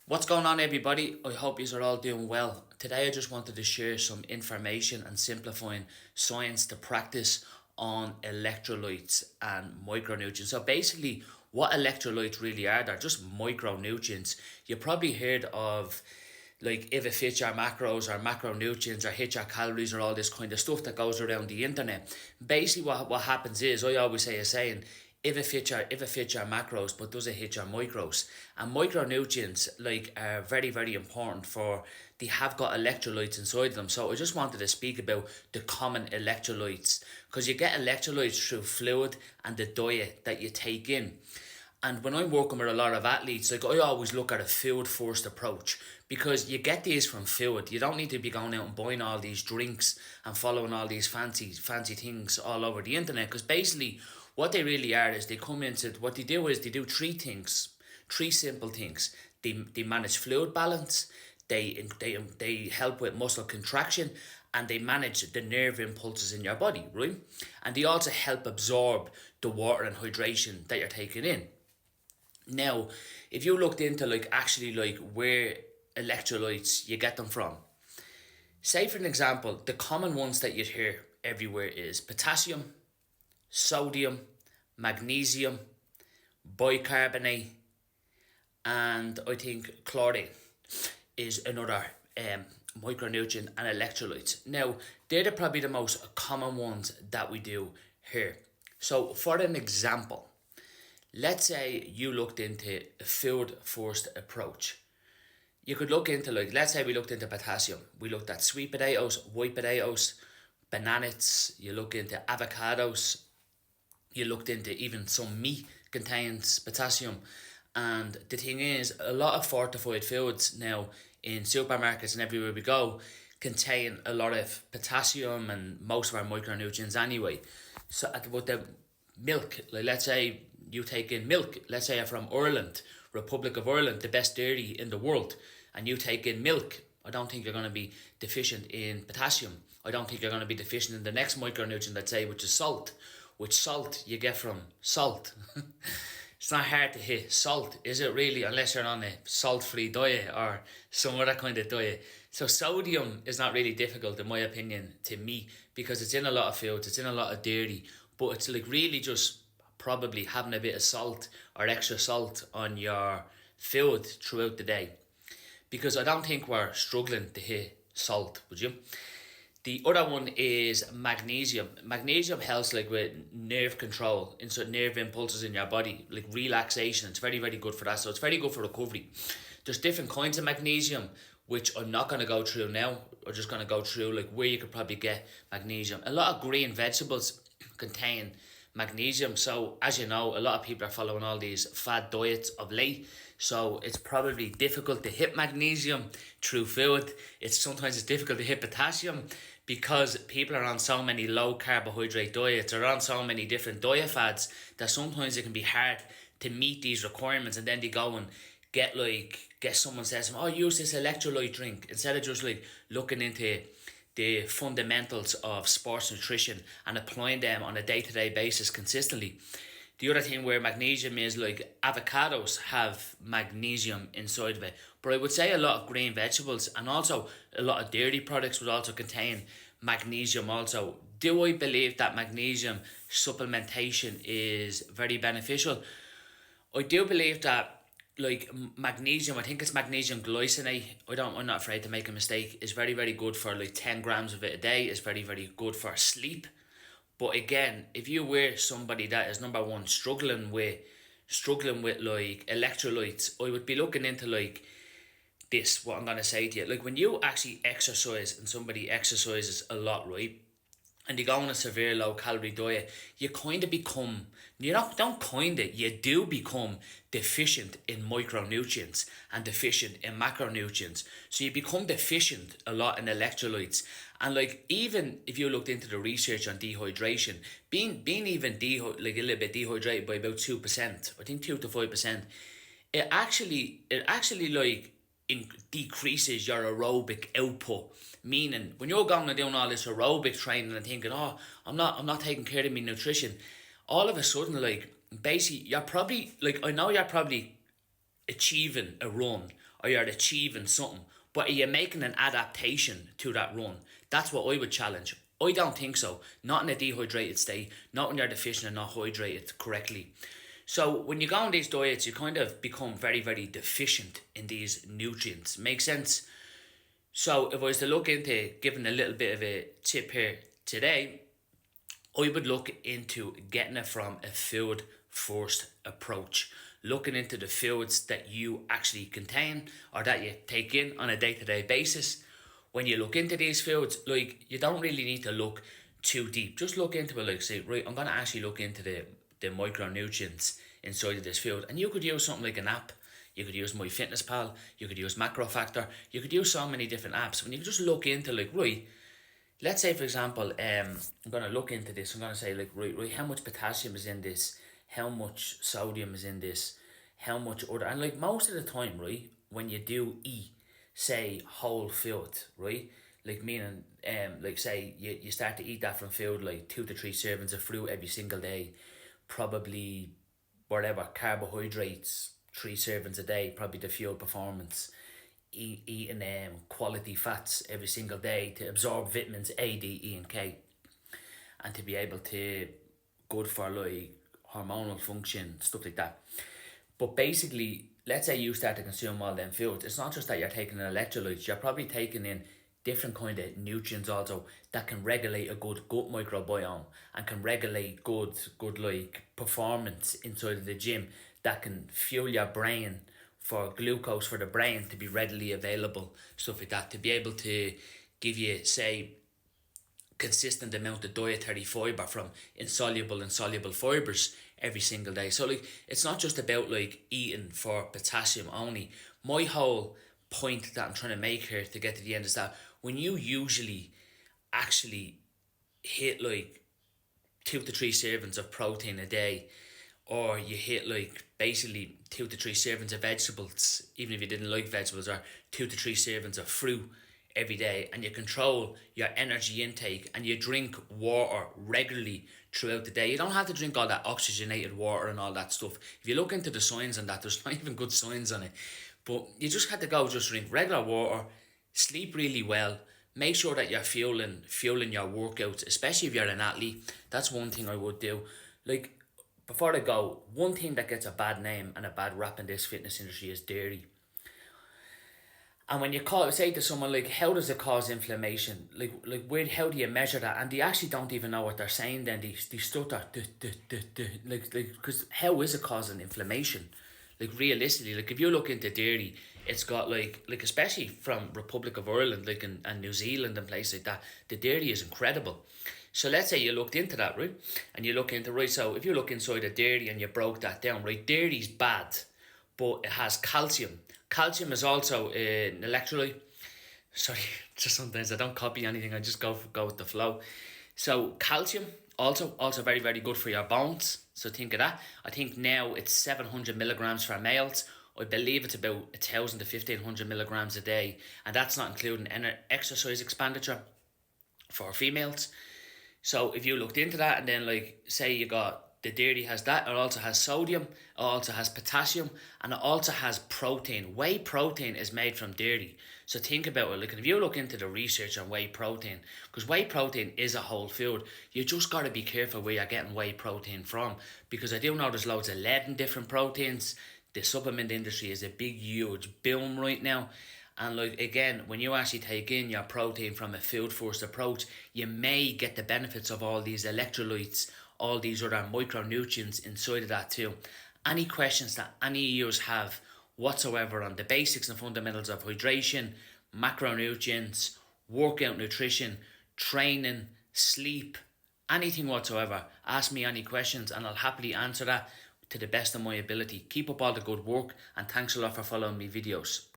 What's going on, everybody? I hope you are all doing well. Today, I just wanted to share some information and simplifying science to practice on electrolytes and micronutrients. So, basically, what electrolytes really are, they're just micronutrients. You probably heard of like if it fits your macros or macronutrients or hit your calories or all this kind of stuff that goes around the internet. Basically, what happens is I always say a saying: if it fits your macros, but does it hit your micros? And micronutrients are very important for they have got electrolytes inside them. So I just wanted to speak about the common electrolytes because you get electrolytes through fluid and the diet that you take in. And when I'm working with a lot of athletes, I always look at a food first approach because you get these from food. You don't need to be going out and buying all these drinks and following all these fancy things all over the internet. Because basically, what they really are is they come into what they do is they do three things, three simple things. They manage fluid balance. They help with muscle contraction, and they manage the nerve impulses in your body, right? And they also help absorb the water and hydration that you're taking in. Now, if you looked into where electrolytes you get them from, say for an example, the common ones that you'd hear everywhere is potassium, sodium, magnesium, bicarbonate, and I think chlorine is another micronutrient and electrolytes. Now, probably the most common ones that we do here. So, for an example, let's say you looked into a food first approach. You could look into let's say we looked into potassium. We looked at sweet potatoes, white potatoes, bananas. You look into avocados. You looked into even some meat contains potassium. And the thing is, a lot of fortified foods now in supermarkets and everywhere we go contain a lot of potassium and most of our micronutrients anyway. So, but the milk, let's say you take in milk, let's say you're from Ireland, Republic of Ireland, the best dairy in the world, and you take in milk, I don't think you're going to be deficient in potassium. I don't think you're going to be deficient in the next micronutrient, let's say, which is salt. Which salt you get from salt. It's not hard to hit salt, is it really? Unless you're on a salt-free diet or some other kind of diet. So sodium is not really difficult, in my opinion, to me, because it's in a lot of foods, it's in a lot of dairy, but it's really just probably having a bit of salt or extra salt on your food throughout the day. Because I don't think we're struggling to hit salt, would you? The other one is magnesium. Magnesium helps with nerve control, insert nerve impulses in your body, like relaxation. It's very good for that. So it's very good for recovery. There's different kinds of magnesium, which I'm not going to go through now. I'm just going to go through where you could probably get magnesium. A lot of green vegetables contain magnesium. So as you know, a lot of people are following all these fad diets of late. So it's probably difficult to hit magnesium through food. Sometimes it's difficult to hit potassium because people are on so many low carbohydrate diets or on so many different diet fads that sometimes it can be hard to meet these requirements, and then they go and get someone says, oh, use this electrolyte drink, instead of just looking into the fundamentals of sports nutrition and applying them on a day-to-day basis consistently. The other thing where magnesium is, avocados have magnesium inside of it. But I would say a lot of green vegetables and also a lot of dairy products would also contain magnesium also. Do I believe that magnesium supplementation is very beneficial? I do believe that magnesium, I think it's magnesium glycinate. I'm not afraid to make a mistake. It's very good for 10 grams of it a day. It's very good for sleep. But again, if you were somebody that is number one struggling with electrolytes, I would be looking into this, what I'm gonna say to you. When you actually exercise and somebody exercises a lot, right? And you go on a severe low calorie diet, you kind of become, you do become deficient in micronutrients and deficient in macronutrients. So you become deficient a lot in electrolytes. And even if you looked into the research on dehydration, being even a little bit dehydrated by about 2%, I think 2 to 5%, it actually decreases your aerobic output. Meaning, when you're going and doing all this aerobic training and thinking, oh, I'm not taking care of my nutrition, all of a sudden, basically, you're probably, I know you're probably achieving a run or you're achieving something, but are you making an adaptation to that run? That's what I would challenge. I don't think so. Not in a dehydrated state, not when you're deficient and not hydrated correctly. So when you go on these diets, you kind of become very, very deficient in these nutrients. Make sense? So if I was to look into giving a little bit of a tip here today, I would look into getting it from a food first approach. Looking into the foods that you actually contain or that you take in on a day-to-day basis. When you look into these foods, like, you don't really need to look too deep. Just look into it, like, say, right, I'm going to actually look into the micronutrients inside of this food. And you could use something like an app. You could use MyFitnessPal. You could use MacroFactor. You could use so many different apps. When you just look into, like, right, let's say, for example, I'm going to look into this. I'm going to say, like, right, how much potassium is in this? How much sodium is in this? How much other... And, like, most of the time, right, when you do eat, say, whole food, right? Like, meaning, like, say, you start to eat that from food, like 2 to 3 servings of fruit every single day. Probably, whatever, carbohydrates, 3 servings a day, probably the fuel performance. Eating quality fats every single day to absorb vitamins A, D, E and K, and to be able to good for like hormonal function, stuff like that. But basically, let's say you start to consume all them foods, it's not just that you're taking in electrolytes, you're probably taking in different kind of nutrients also that can regulate a good gut microbiome and can regulate good like performance inside of the gym, that can fuel your brain for glucose for the brain to be readily available, stuff like that, to be able to give you, say, consistent amount of dietary fibre from insoluble and soluble fibres every single day. So, like, it's not just about, like, eating for potassium only. My whole point that I'm trying to make here to get to the end is that when you usually actually hit, like, 2 to 3 servings of protein a day, or you hit, like, basically 2 to 3 servings of vegetables, even if you didn't like vegetables, or 2 to 3 servings of fruit every day, and you control your energy intake and you drink water regularly throughout the day. You don't have to drink all that oxygenated water and all that stuff. If you look into the signs on that, there's not even good signs on it. But you just had to go just drink regular water, sleep really well, make sure that you're fueling your workouts, especially if you're an athlete. That's one thing I would do. Like, before I go, one thing that gets a bad name and a bad rap in this fitness industry is dairy. And when you say to someone, like, how does it cause inflammation? Like where, how do you measure that? And they actually don't even know what they're saying. Then they stutter, like, because how is it causing inflammation? Like, realistically, like, if you look into dairy, it's got like especially from Republic of Ireland, like, and New Zealand and places like that, the dairy is incredible. So let's say you looked into that, right? And you look into, right, so if you look inside a dairy and you broke that down, right, dairy's bad, but it has calcium. Calcium is also an electrolyte. Sorry, just sometimes I don't copy anything, I just go with the flow. So calcium, also very, very good for your bones. So think of that. I think now it's 700 milligrams for males. I believe it's about 1,000 to 1,500 milligrams a day. And that's not including exercise expenditure for females. So if you looked into that, and then, like, say you got the dairy has that, it also has sodium, it also has potassium, and it also has protein. Whey protein is made from dairy. So think about it. Like, if you look into the research on whey protein, because whey protein is a whole food, you just got to be careful where you're getting whey protein from, because I do know there's loads of lead in different proteins. The supplement industry is a big, huge boom right now. And, like, again, when you actually take in your protein from a food first approach, you may get the benefits of all these electrolytes, all these other micronutrients inside of that too. Any questions that any of you have whatsoever on the basics and fundamentals of hydration, macronutrients, workout nutrition, training, sleep, anything whatsoever, ask me any questions and I'll happily answer that to the best of my ability. Keep up all the good work, and thanks a lot for following me videos.